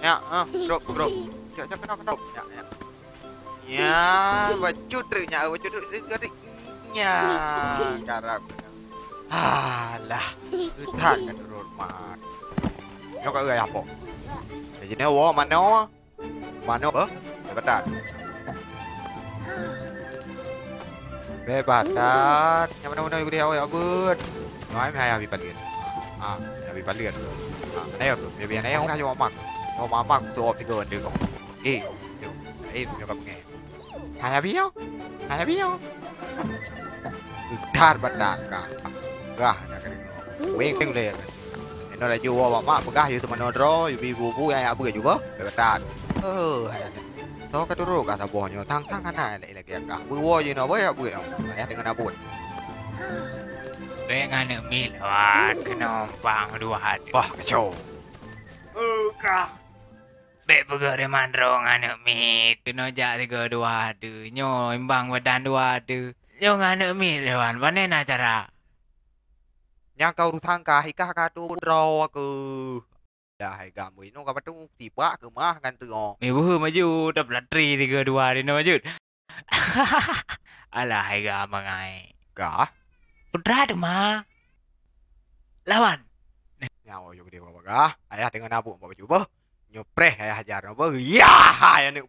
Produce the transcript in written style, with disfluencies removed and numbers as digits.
Ya, grup, grup. Cak, kenok. Ya, baju triknya, baju trik. Ya, garap. Alah, udah kan turun mat. Nyok ơi apa? Jadi ne wo mano? Mano ba? Bebadan. Bebadan. Yang mana gede awak abut. Nói hai abi balian. Abi balian. Này rồi, vì này không hay cho mà mặc tôi thì gần được không? Đi, được. Đi cho gặp nghe. Hai abi không? Hai abi không? Dar badan ka. Gah na ka. Weng le. Nó là vua mà mak pegah yo teman odro, yo bubu ya abu juga. Bebadan. So ka turu ka sabonyo tang kana lagi ka. Buwo yo no ya bu no. Ya dengan abut. Dengan milwan kenompang dua hati. Wah, kacau. Kah. Be pegare mandrong anak mit. Kena jak tiga dua hati. Nyo imbang badan dua hati. Nyo anak milwan. Panen acara. Yang kau rutang ka hika ka tu ro ke. Dah hai ga mui no ka batu tiba ke mah kan tu. Mi buhu maju. Dap latri tiga dua hati. No maju. Alah hai ga mangai. Ka? Udra tu mah. Lawan. Nyawa yo gede ba ga. Ayah dengan abu ba coba. Nyopreh ayah hajar ba. Ya, ayah ni